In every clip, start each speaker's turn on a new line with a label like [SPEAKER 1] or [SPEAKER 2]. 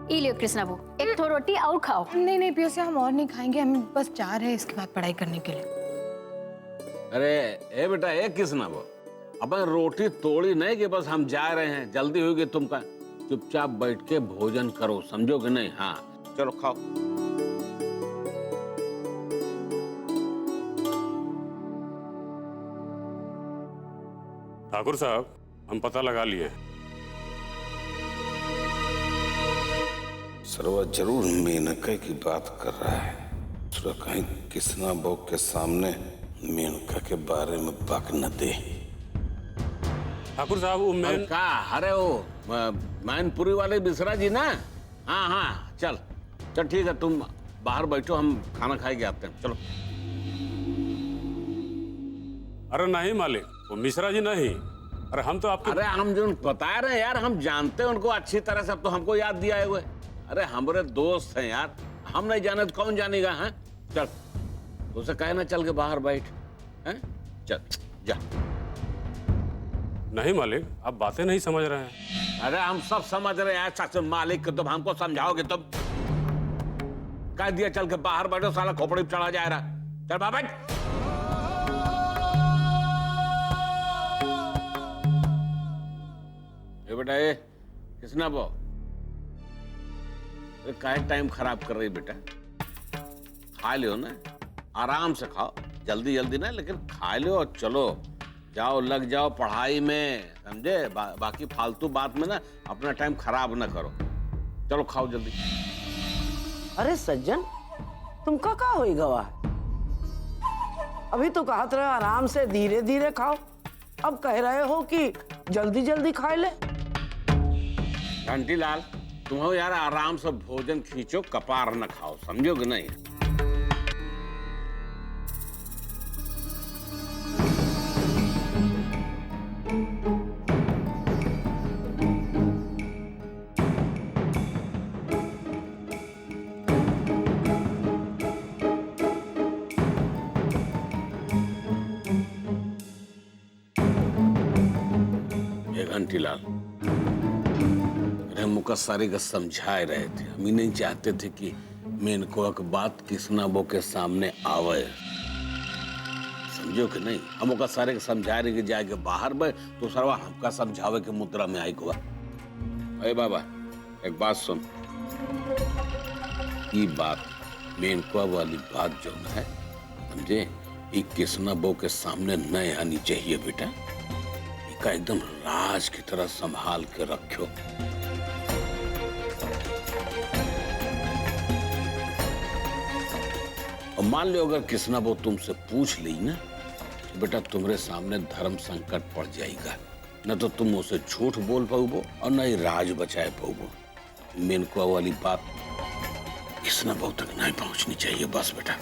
[SPEAKER 1] ई लियो कृष्णा वो, एक थो रोटी और खाओ।
[SPEAKER 2] नहीं नहीं पियो से, हम और नहीं खाएंगे, हम बस जा रहे हैं इसके बाद पढ़ाई करने के लिए।
[SPEAKER 3] अरे ए बेटा, ए कृष्णा वो, अपन रोटी तोड़ी नहीं कि बस हम जा रहे हैं, जल्दी होगी तुमका। चुपचाप बैठ के भोजन करो, समझो कि नहीं? हाँ चलो खाओ।
[SPEAKER 4] ठाकुर साहब, हम पता लगा लिए।
[SPEAKER 5] सरवा जरूर मेनका की बात कर रहा है। उसका कहीं कृष्णा बहू के सामने मेनका के बारे में बक न दे।
[SPEAKER 4] ठाकुर साहब, वो
[SPEAKER 3] अरे का, अरे वो मैनपुरी वाले बिसरा जी ना? हाँ हाँ, चल चल ठीक है, तुम बाहर बैठो, हम खाना खाए के आते हैं, चलो।
[SPEAKER 4] अरे नहीं मालिक, वो मिश्रा जी नहीं। अरे हम तो आपके,
[SPEAKER 3] अरे हम जो बता रहे हैं यार, हम जानते हैं उनको अच्छी तरह से, अब तो हमको याद दिया है वो। अरे हमारे दोस्त हैं यार, हम नहीं जाने तो कौन जानेगा? हैं चल, उसे कहे ना चल के बाहर बैठ। हैं चल जा।
[SPEAKER 4] नहीं मालिक, आप बातें नहीं समझ रहे हैं।
[SPEAKER 3] अरे हम सब समझ रहे हैं सच मालिक के, तुम हमको समझाओगे तुम? कह दिया चल के बाहर बैठो, साला खोपड़ी पे चढ़ा जा रहा। चल बाबा बैठ। ये बेटा, ये किसना बो, काहे टाइम खराब कर रही बेटा? खा लियो ना, आराम से खाओ, जल्दी जल्दी ना, लेकिन खा लियो और चलो, जाओ लग जाओ पढ़ाई में, समझे? बाकी फालतू बात में ना अपना टाइम खराब ना करो। चलो खाओ जल्दी।
[SPEAKER 6] अरे सज्जन, तुमका का होई गवा? अभी तो कहत रहे आराम से धीरे धीरे खाओ, अब कह रहे हो कि जल्दी जल्दी खाए ले।
[SPEAKER 3] घंटी लाल, तुम हो यार, आराम से भोजन खींचो, कपार न खाओ, समझो कि नहीं? घंटी लाल, अरे मुका सारे का समझा रहे थे, हम ही नहीं चाहते थे कि मेनको की बात कृष्णा बो के सामने आवे, समझो कि नहीं? हम का सारे के समझा रहे कि जाके बाहर बैठ, तो सरवा हमका समझावे के मुद्रा में आई को। अरे बाबा, एक बात सुन, ये बात मेनको वाली बात जो है, समझे, ये कृष्णा बो के सामने नहीं आनी चाहिए बेटा। का एकदम राज की तरह संभाल के रखो। और मान लो अगर कृष्णा वो तुमसे पूछ ली ना, तो बेटा तुम्हारे सामने धर्म संकट पड़ जाएगा, न तो तुम उसे झूठ बोल पाओगे और न ही राज बचाए पाओगे। मेनको वाली बात कृष्णा बहु तक नहीं पहुंचनी चाहिए, बस बेटा।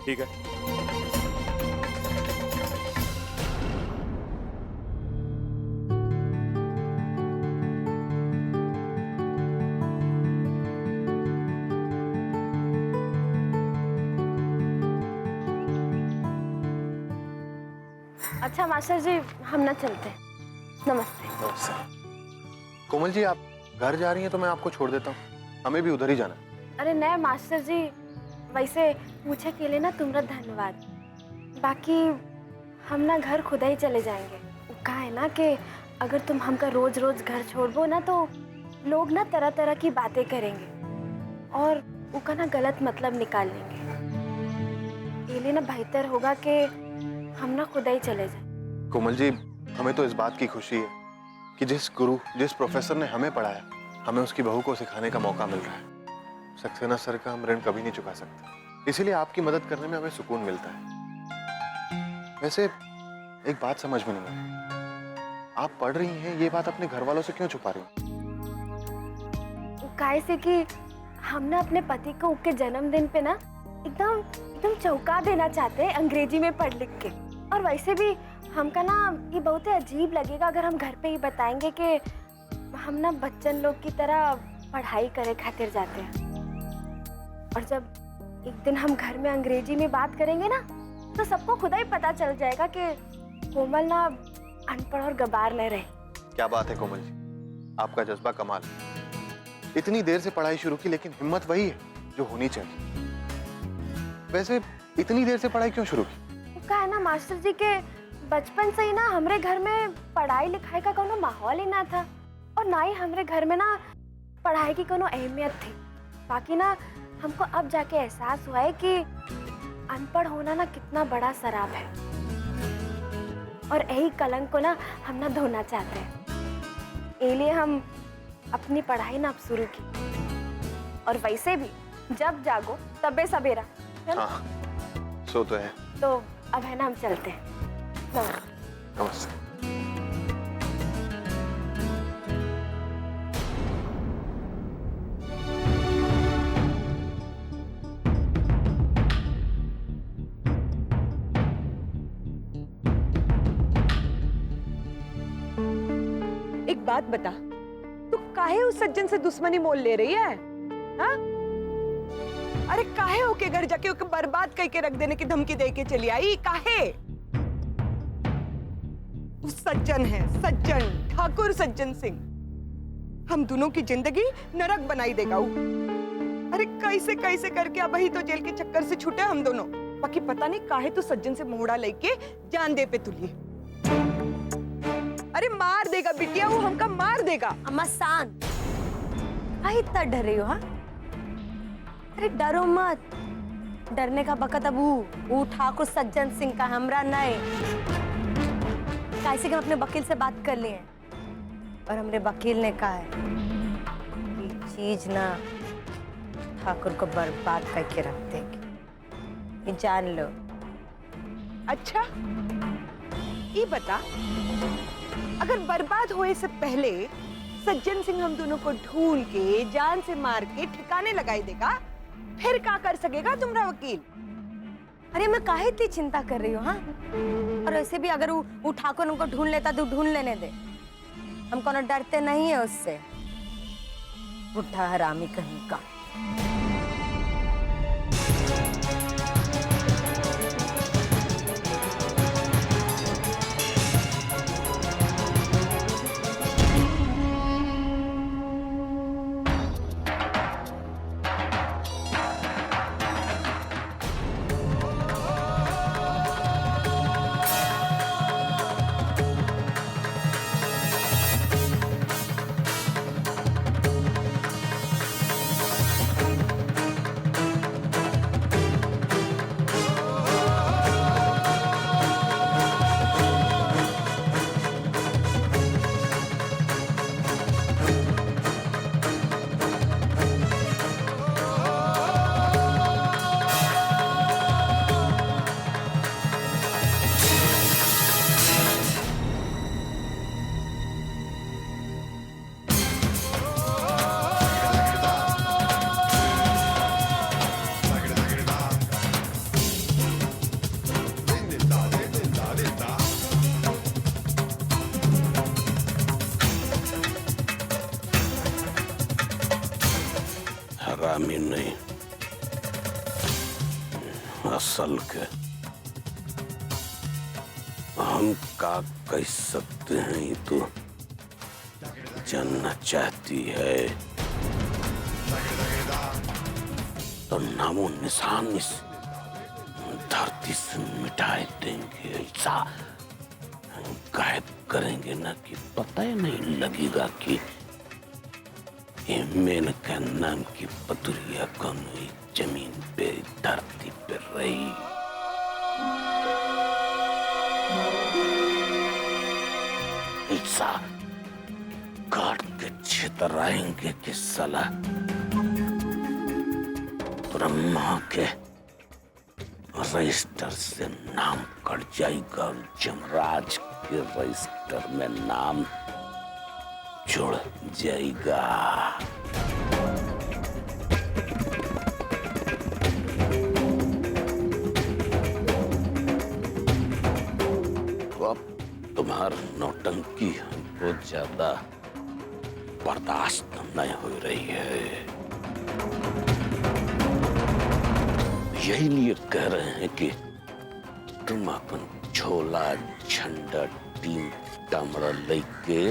[SPEAKER 4] ठीक है।
[SPEAKER 7] अच्छा मास्टर जी, हम ना चलते। नमस्ते।
[SPEAKER 8] कोमल जी, आप घर जा रही हैं तो मैं आपको छोड़ देता हूँ, हमें भी उधर ही जाना।
[SPEAKER 7] अरे नहीं मास्टर जी, वैसे पूछे के लिए ना तुम्हारा धन्यवाद। बाकी हम ना घर खुदा ही चले जाएंगे। कहा है ना कि अगर तुम हमका रोज रोज घर छोड़बो ना, तो लोग ना तरह तरह की बातें करेंगे और उसका ना गलत मतलब निकाल लेंगे। ये लिए ना बेहतर होगा कि हम ना खुदा ही चले जाए।
[SPEAKER 8] कोमल जी, हमें तो इस बात की खुशी है कि जिस गुरु, जिस प्रोफेसर ने हमें पढ़ाया, हमें उसकी बहू को सिखाने का मौका मिल रहा है। सक्सेना सर का हम ऋण कभी नहीं चुका सकते, इसीलिए आपकी मदद करने में हमें सुकून मिलता है। वैसे एक बात समझ में नहीं आई, आप पढ़ रही हैं, ये बात अपने घर वालों से क्यों छुपा रही हैं?
[SPEAKER 7] काहे से कि हम ना अपने पति को उनके जन्मदिन पे ना एकदम एकदम चौंका देना चाहते हैं अंग्रेजी में पढ़ लिख के। और वैसे भी हमका ना ये बहुत ही अजीब लगेगा अगर हम घर पे ही बताएंगे कि हम ना बच्चन लोग की तरह पढ़ाई करे खातिर जाते हैं। और जब एक दिन हम घर में अंग्रेजी में बात करेंगे ना, तो सबको खुदा ही पता चल जाएगा कि कोमल ना अनपढ़ और गवार न रहे।
[SPEAKER 8] क्या बात है कोमल जी, आपका जज्बा कमाल। इतनी देर से पढ़ाई शुरू की, लेकिन हिम्मत वही है जो होनी चाहिए। वैसे इतनी देर से पढ़ाई क्यों शुरू की?
[SPEAKER 7] का है ना मास्टर जी के बचपन से ही ना हमरे घर में पढ़ाई लिखाई का कोनो माहौल ही ना था, और ना ही हमरे घर में ना पढ़ाई की कोनो अहमियत थी। बाकी ना हमको अब जाके एहसास हुआ है कि अनपढ़ होना ना कितना बड़ा शराब है, और यही कलंक को ना हम ना धोना चाहते हैं। इसलिए हम अपनी पढ़ाई ना अब शुरू की, और वैसे भी जब जागो तबे सवेरा।
[SPEAKER 8] हाँ, सो तो है।
[SPEAKER 7] तो अब है ना हम चलते हैं।
[SPEAKER 8] नमस्ते।
[SPEAKER 9] एक बात बता, तू काहे उस सज्जन से दुश्मनी मोल ले रही है? हाँ? अरे काहे ओके घर जाके ओके बर्बाद करके रख देने की धमकी दे के चली आई? काहे? उस सज्जन है, सज्जन ठाकुर सज्जन सिंह हम दोनों की जिंदगी नरक बनाई देगा वो। अरे कैसे कैसे करके अब ही तो जेल के चक्कर से छूटे हम दोनों। बाकी पता नहीं काहे तो सज्जन से मोहड़ा लेके जान दे पे तुली। अरे मार देगा बिटिया, वो हमका मार देगा।
[SPEAKER 1] अम्मा शांत, काहे इतना डर रही हो? हाँ, अरे डरो मत, डरने का बकत अब वो ठाकुर सज्जन सिंह का, हमरा नहीं। कैसे कि हम अपने वकील से बात कर लिए हैं, और हमरे वकील ने कहा है ये चीज ना ठाकुर को बर्बाद करके रख देगी, ये जान लो।
[SPEAKER 9] अच्छा, ये बता, अगर बर्बाद होए से पहले सज्जन सिंह हम दोनों को ढूंढ के जान से मार के ठिकाने लगाई देगा, फिर क्या कर सकेगा तुम्हारा वकील?
[SPEAKER 1] अरे मैं काहे इतनी चिंता कर रही हूँ? हाँ, और वैसे भी अगर वो ठाकुर उनको ढूंढ लेता तो ढूंढ लेने दे, हम कोनो डरते नहीं है उससे। बुढ़ा हरामी कहीं का।
[SPEAKER 3] हरामी नहीं, असल के हम का कह सकते हैं, ये तो जानना चाहती है तो नामो निशान इस धरती से मिटाए देंगे, ऐसा गायब करेंगे ना कि पता ही नहीं लगेगा कि मेनका नाम की पतुरिया कौन हुई जमीन पे, धरती पे रही। ऐसा काट के छितराएंगे कि साला ब्रह्मा के रजिस्टर से नाम कट जाएगा और जमराज के रजिस्टर में नाम जुड़ जाएगा। तो अब तुम्हार नौटंकी हमको ज्यादा बर्दाश्त नहीं हो रही है, यही लिए कह रहे हैं कि तुम अपन झोला झंडा टीम टमरा लेके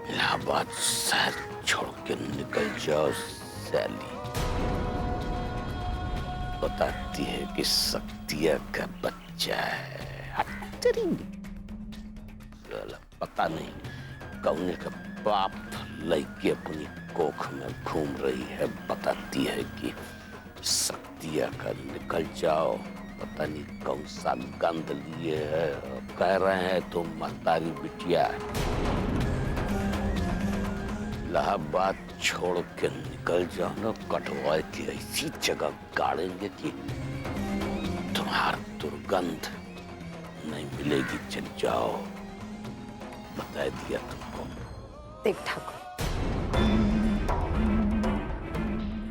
[SPEAKER 3] इलाहाबाद शहर छोड़ के निकल जाओ सैली। बताती है कि शक्तिया का बच्चा है। तेरी पता नहीं कौने का बाप लड़की अपनी कोख में घूम रही है। बताती है कि शक्तिया का निकल जाओ। पता नहीं कौन सा गंद लिए है। कह रहे हैं तो महतारी बिटिया इलाहाबाद छोड़ के निकल जाओ ना, कटवा की ऐसी जगह गाड़ेंगे कि तुम्हार दुर्गंध नहीं मिलेगी। चल जाओ, बता दिया तुमको।
[SPEAKER 1] देख ठाकुर,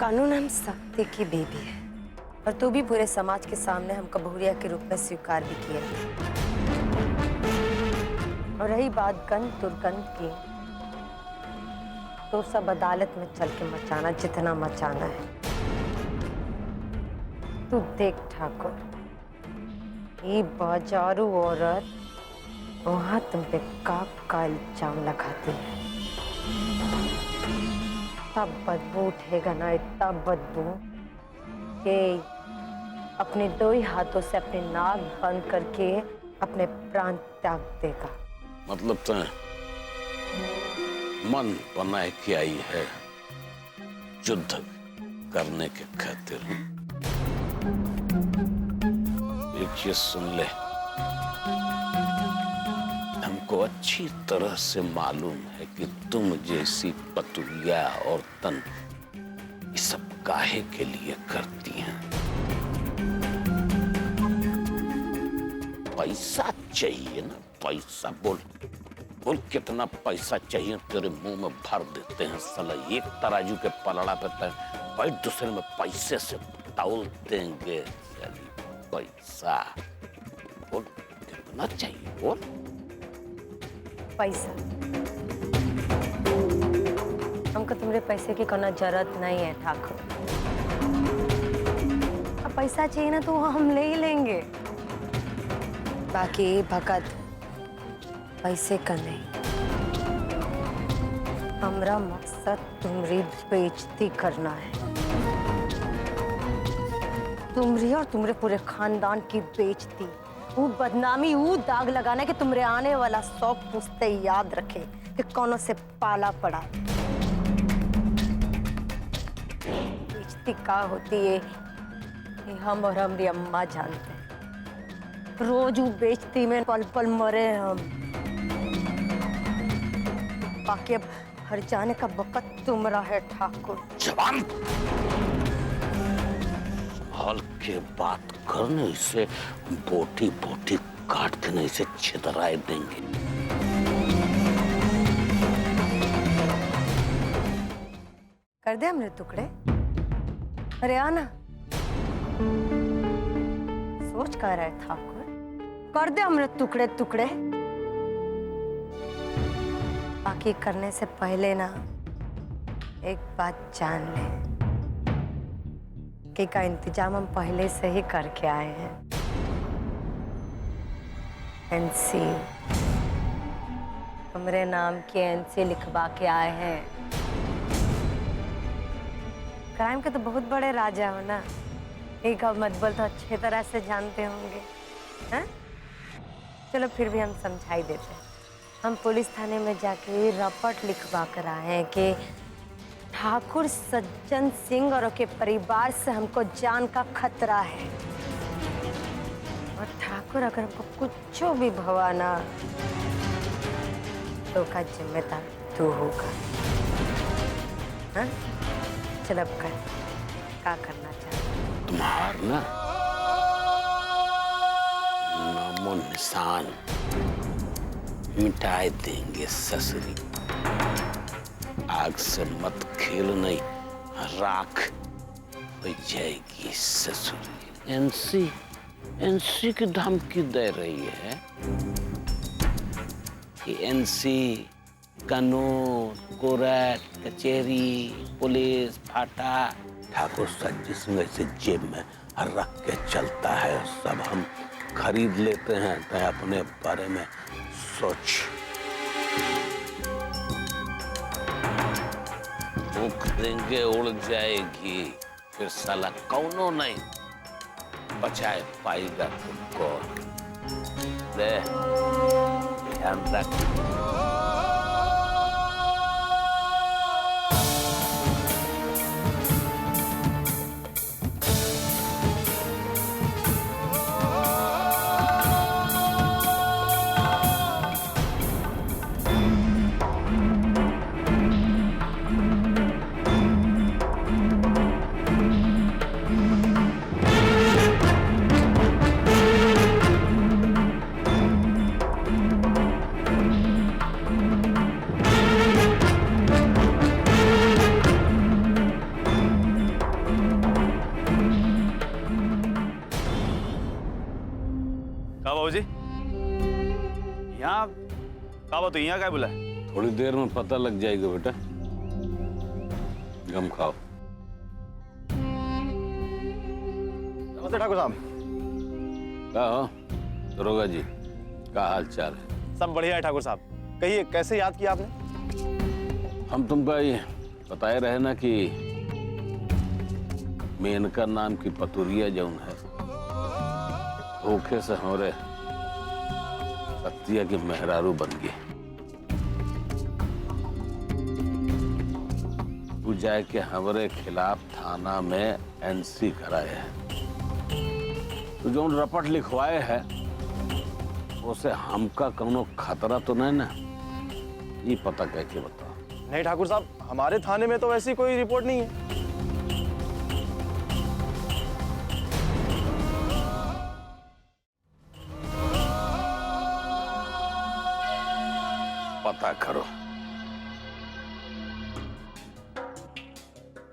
[SPEAKER 1] कानून हम शक्ति की बेबी है और तू भी पूरे समाज के सामने हमको बहुरिया के रूप में स्वीकार भी किया। और रही बात गंध दुर्गंध की, तो सब अदालत में चल के मचाना जितना मचाना है। तू देख ठाकुर, ये बाजारू औरत वहां तुम पे का इल्जाम लगाती है। तब बदबू उठेगा ना, इतना बदबू कि अपने दो ही हाथों से अपने नाक बंद करके अपने प्राण त्याग देगा।
[SPEAKER 3] मतलब तो मन बनाए के आई है युद्ध करने के खातिर। एक चीज सुन ले, हमको अच्छी तरह से मालूम है कि तुम जैसी पतुलिया और तन ये सब काहे के लिए करती हैं। पैसा चाहिए ना, पैसा। बोल बोल कितना पैसा चाहिए, तेरे मुंह में भर देते हैं साला। एक तराजू के पलड़ा पे भाई दूसरे में पैसे से तौल देंगे। पैसा बोल कितना चाहिए, बोल।
[SPEAKER 1] पैसा हमको तुम्हारे पैसे की कोई जरूरत नहीं है ठाकुर। अब पैसा चाहिए ना तो हम ले ही लेंगे। बाकी भगत पैसे का नहीं, हमारा मकसद तुम्हारी बेइज्जती करना है। तुम्हारी और तुम्हारे पूरे खानदान की बेइज्जती, वो बदनामी, वो दाग लगाना कि तुम्हारे आने वाला 100 पुश्ते याद रखे कि कौनों से पाला पड़ा। बेइज्जती का होती है ये हम और हमारी अम्मा जानते हैं। रोज वो बेइज्जती में पल पल मरे हम। बाकी अब हर जाने का वक्त तुम्हारा है ठाकुर।
[SPEAKER 3] जवान हल के बात करने से बोटी बोटी काट के नहीं से छितराए देंगे।
[SPEAKER 1] कर दे हमने टुकड़े। अरे आना, सोच कर रहे ठाकुर, कर दे हमने टुकड़े टुकड़े। बाकी करने से पहले ना एक बात जान ले कि का इंतजाम हम पहले से ही करके आए हैं। एनसी, हमरे नाम की एनसी लिखवा के आए हैं। क्राइम के तो बहुत बड़े राजा हो ना, एक अब मत बोल तो अच्छे तरह से जानते होंगे। हैं? चलो फिर भी हम समझाई देते हैं। हम पुलिस थाने में जाके रपट लिखवा कर आए हैं कि ठाकुर सज्जन सिंह और उनके परिवार से हमको जान का खतरा है। और ठाकुर अगर हमको कुछ भी भवाना तो का जिम्मेदार तू होगा। हाँ? चल अब कर, क्या करना चाहते?
[SPEAKER 3] तुम्हार ना नामो निशान मिटाए देंगे ससुरी। आग से मत खेल, नहीं राख हो जाएगी ससुरी। एनसी की धमकी दे रही है कि एनसी कानून, कोर्ट, कचहरी, पुलिस, फाटा ठाकुर सज्जन सिंह ऐसे जेब में रख के चलता है। सब हम खरीद लेते हैं। तो अपने बारे में सोच। देंगे उड़ जाएगी, फिर साला कौनो नहीं बचाए पाएगा तुमको। ले ध्यान रख।
[SPEAKER 10] बाबूजी यहाँ का बात, यहाँ क्या बुला है?
[SPEAKER 3] थोड़ी देर में पता लग जाएगा बेटा। गम खाओ।
[SPEAKER 8] नमस्ते ठाकुर साहब।
[SPEAKER 3] क्या हो दरोगा जी, क्या हाल चाल है?
[SPEAKER 8] सब बढ़िया है ठाकुर साहब। कहिए कैसे याद किया आपने?
[SPEAKER 3] हम तुमको ये बताए रहे ना कि मेनका नाम की पतुरिया जौन है धोखे से हमारे सत्या की मेहरारू बन गई। तू जाए के हमारे खिलाफ थाना में एनसी कराए है। तो जो रपट लिखवाए है उसे हमका कोनो खतरा तो नहीं ना, ये पता कह के बताओ।
[SPEAKER 8] नहीं ठाकुर साहब, हमारे थाने में तो ऐसी कोई रिपोर्ट नहीं है।
[SPEAKER 3] पता करो,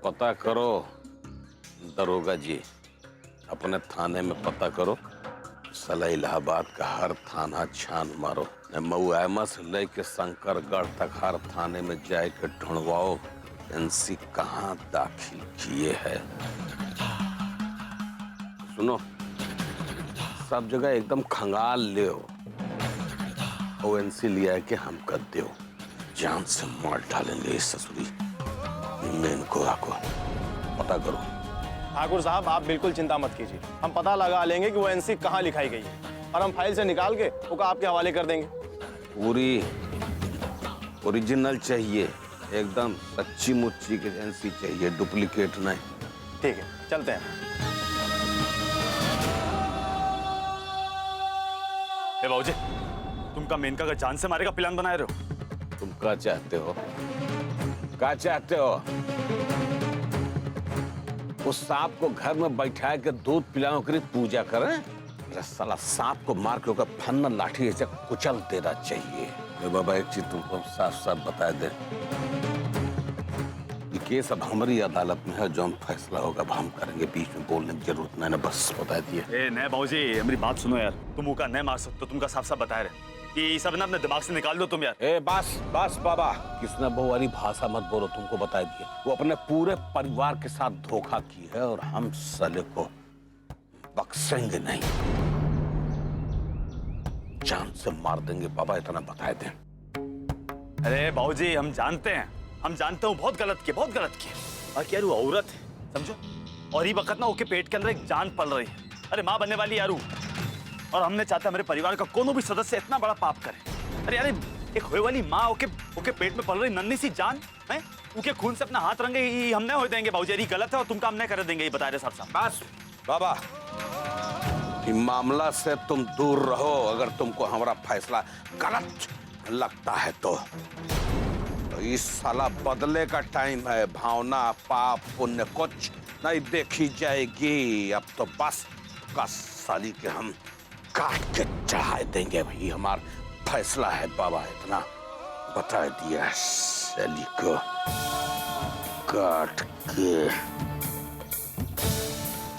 [SPEAKER 3] पता करो दरोगा जी, अपने थाने में पता करो। साला इलाहाबाद का हर थाना छान मारो, मऊआमा से लेके शंकरगढ़ तक हर थाने में जाए के ढूंढवाओ एनसी कहाँ दाखिल किए है। सुनो, सब जगह एकदम खंगाल ले ओएनसी लिया के हम कर दो, जान से मार डालेंगे इस ससुरी मेनको को। पता करो।
[SPEAKER 8] ठाकुर साहब आप बिल्कुल चिंता मत कीजिए, हम पता लगा लेंगे कि वो एनसी कहाँ लिखाई गई है और हम फाइल से निकाल के वो आपके हवाले कर देंगे।
[SPEAKER 3] पूरी ओरिजिनल चाहिए, एकदम सच्ची मुच्ची की एनसी चाहिए, डुप्लीकेट नहीं।
[SPEAKER 8] ठीक है, चलते हैं।
[SPEAKER 10] बाबूजी, तुमका मेनका का जान से मारे का प्लान बनाए रहे हो?
[SPEAKER 3] तुम क्या चाहते हो? क्या चाहते हो? उस सांप को घर में बैठा के दूध पिलाओ कर पूजा करें? साला सांप को मार के उसका फन्ना लाठी ऐसे कुचल देना चाहिए। बाबा एक चीज तुमको साफ साफ बता दे, ये केस अब हमारी अदालत में है, जो हम फैसला होगा हम करेंगे, बीच में बोलने की जरूरत नहीं, बस बता दिए।
[SPEAKER 10] नहीं बाबूजी, मेरी बात सुनो यार, तुम मुका नहीं मार सकते, तुमका साफ साफ बताए रहे कि सब ना अपने दिमाग से निकाल दो तुम यार।
[SPEAKER 3] ए बस बस बाबा, किसने बहु वाली भाषा मत बोलो, तुमको बता दिए वो अपने पूरे परिवार के साथ धोखा की है और हम साले को बख्शेंगे नहीं, जान से मार देंगे बाबा, इतना बताए दें।
[SPEAKER 10] अरे बाबूजी, हम जानते हैं बहुत गलत किया, बहुत गलत किया। और यार वो औरत है समझो, और ही वक्त ना उसके पेट के अंदर एक जान पल रही है, अरे माँ बनने वाली यारू, और हमने चाहता हमारे परिवार का कोनो भी सदस्य इतना बड़ा पाप करे। अरे यार एक होए वाली माँ ओके पेट में पल रही नन्ही सी जान है, उनके खून से अपना हाथ रंगे ये हम नहीं हो देंगे बाबूजी, ये गलत है और तुमका हम नहीं कर देंगे, ये बता रहे साहब साहब।
[SPEAKER 3] बस बाबा, इस मामला से तुम दूर रहो, अगर तुमको हमारा फैसला गलत लगता है तो इस साला बदले का टाइम है, भावना पाप पुण्य कुछ नहीं देखी जाएगी, अब तो बस का साली के हम काट के चढ़ा देंगे, भाई हमारा फैसला है बाबा, इतना बता दिया, साली को काट के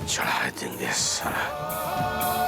[SPEAKER 3] चढ़ा देंगे साला।